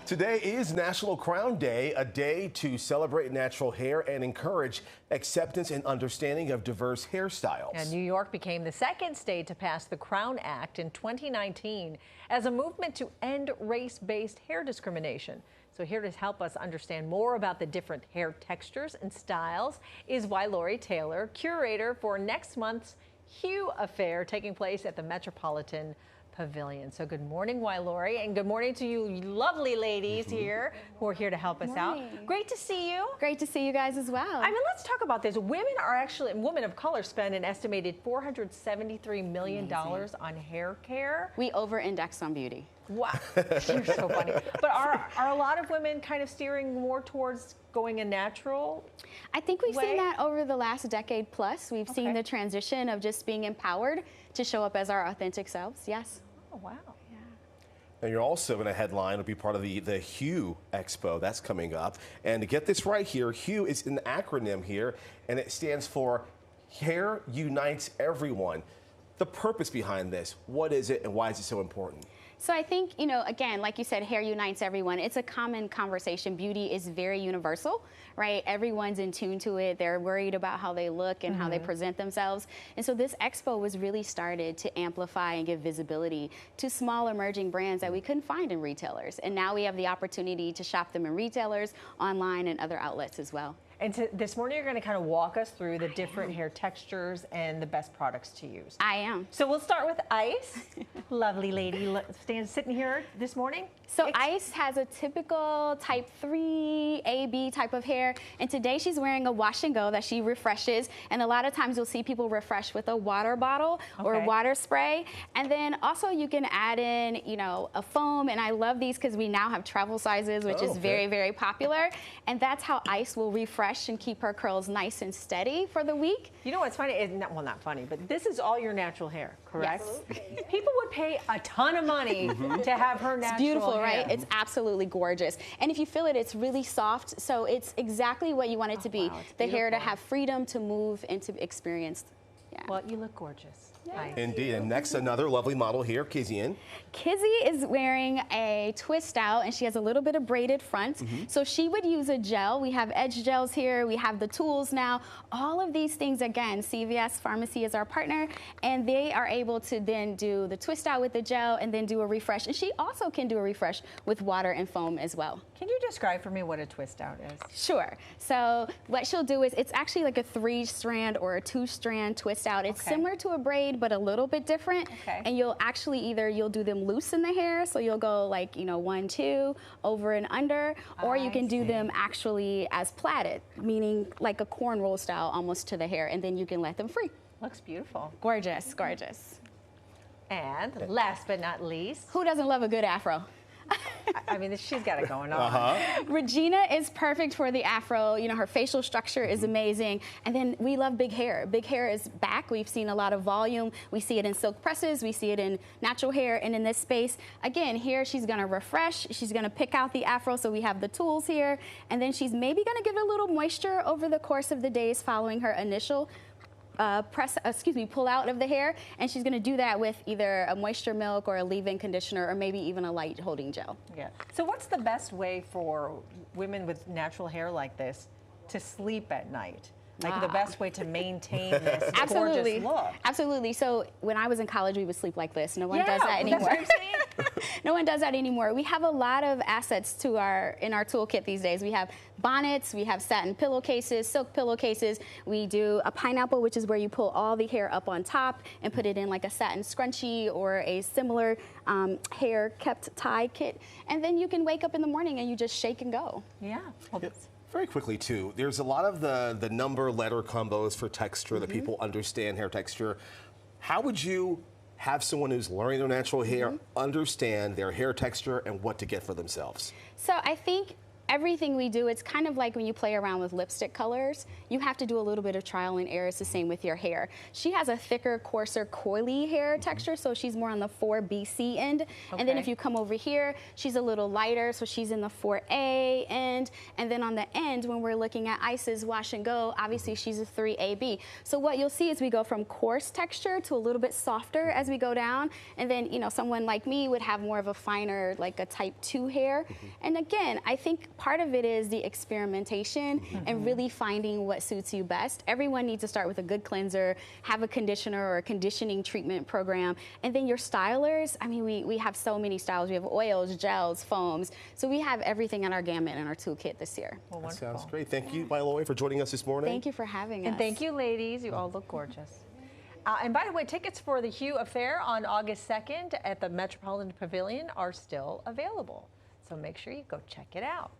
Today is National Crown Day, a day to celebrate natural hair and encourage acceptance and understanding of diverse hairstyles. And New York became the second state to pass the Crown Act in 2019 as a movement to end race-based hair discrimination. So here to help us understand more about the different hair textures and styles is Ylorie Taylor, curator for next month's HUE Affair taking place at the Metropolitan Pavilion. So good morning, Ylorie, and good morning to you lovely ladies here who are here to help us out. Great to see you. Great to see you guys as well. I mean, let's talk about this. Women of color spend an estimated $473 million on hair care. We over-index on beauty. Wow, you're so funny. But are a lot of women kind of steering more towards going a natural I think we've way? seen that over the last decade plus. We've seen the transition of just being empowered to show up as our authentic selves, yes. Oh, wow. Yeah. And you're also in a headline, will be part of the HUE Expo that's coming up. And to get this right here, HUE is an acronym here, and it stands for Hair Unites Everyone. The purpose behind this, what is it and why is it so important? So I think, you know, again, like you said, hair unites everyone. It's a common conversation. Beauty is very universal, right? Everyone's in tune to it. They're worried about how they look and how they present themselves. And so this expo was really started to amplify and give visibility to small emerging brands that we couldn't find in retailers. And now we have the opportunity to shop them in retailers, online, and other outlets as well. And this morning, you're going to kind of walk us through the different hair textures and the best products to use. I am. So we'll start with Ice. Lovely lady sitting here this morning. So Ice has a typical type 3 AB type of hair, and today she's wearing a wash and go that she refreshes, and a lot of times you'll see people refresh with a water bottle or water spray, and then also you can add in, you know, a foam, and I love these because we now have travel sizes, which is very, very popular, and that's how Ice will refresh and keep her curls nice and steady for the week. You know what's funny? Well, not funny, but this is all your natural hair, correct? Yes. People would pay a ton of money to have her natural It's beautiful, hair. right? It's absolutely gorgeous. And if you feel it, it's really soft, so it's exactly what you want it to be. Wow, the hair to have freedom to move and to experience. Yeah. Well, you look gorgeous. Nice. Indeed. And next, another lovely model here, Kizian. Kizzy is wearing a twist out, and she has a little bit of braided front. So she would use a gel. We have edge gels here. We have the tools now. All of these things, again, CVS Pharmacy is our partner, and they are able to then do the twist out with the gel and then do a refresh. And she also can do a refresh with water and foam as well. Can you describe for me what a twist out is? Sure. So what she'll do is it's actually like a 3-strand or a 2-strand twist out. It's similar to a braid, but a little bit different. And you'll actually you'll do them loose in the hair, so you'll go like, you know, 1, 2, over and under, or you can do them actually as plaited, meaning like a cornrow style almost to the hair, and then you can let them free. Looks beautiful. Gorgeous, gorgeous. And last but not least, who doesn't love a good afro? I mean, she's got it going on. Regina is perfect for the afro. You know, her facial structure is amazing. And then we love big hair. Big hair is back. We've seen a lot of volume. We see it in silk presses. We see it in natural hair. And in this space, again, here she's going to refresh. She's going to pick out the afro. So we have the tools here. And then she's maybe going to give it a little moisture over the course of the days following her initial pull out of the hair, and she's going to do that with either a moisture milk or a leave-in conditioner or maybe even a light holding gel. Yeah. So what's the best way for women with natural hair like this to sleep at night? Like the best way to maintain this gorgeous look. Absolutely. So when I was in college, we would sleep like this. No one does that anymore. That's what I'm saying. No one does that anymore. We have a lot of assets in our toolkit these days. We have bonnets, we have satin pillowcases, silk pillowcases. We do a pineapple, which is where you pull all the hair up on top and put it in like a satin scrunchie or a similar hair kept tie kit. And then you can wake up in the morning and you just shake and go. Yeah. Well, very quickly, too, there's a lot of the number-letter combos for texture that people understand hair texture. How would you have someone who's learning their natural hair understand their hair texture and what to get for themselves? So I think everything we do, it's kind of like when you play around with lipstick colors. You have to do a little bit of trial and error. It's the same with your hair. She has a thicker, coarser, coily hair texture, so she's more on the 4BC end. Okay. And then if you come over here, she's a little lighter, so she's in the 4A end. And then on the end, when we're looking at Ice's Wash and Go, obviously she's a 3AB. So what you'll see is we go from coarse texture to a little bit softer as we go down. And then, you know, someone like me would have more of a finer, like a type 2 hair. And again, I think part of it is the experimentation and really finding what suits you best. Everyone needs to start with a good cleanser, have a conditioner or a conditioning treatment program. And then your stylers, I mean, we have so many styles. We have oils, gels, foams. So we have everything in our gamut in our toolkit this year. Well, that sounds great. Thank you, Ylorie, for joining us this morning. Thank you for having us. And thank you, ladies. You all look gorgeous. And by the way, tickets for the HUE Affair on August 2nd at the Metropolitan Pavilion are still available. So make sure you go check it out.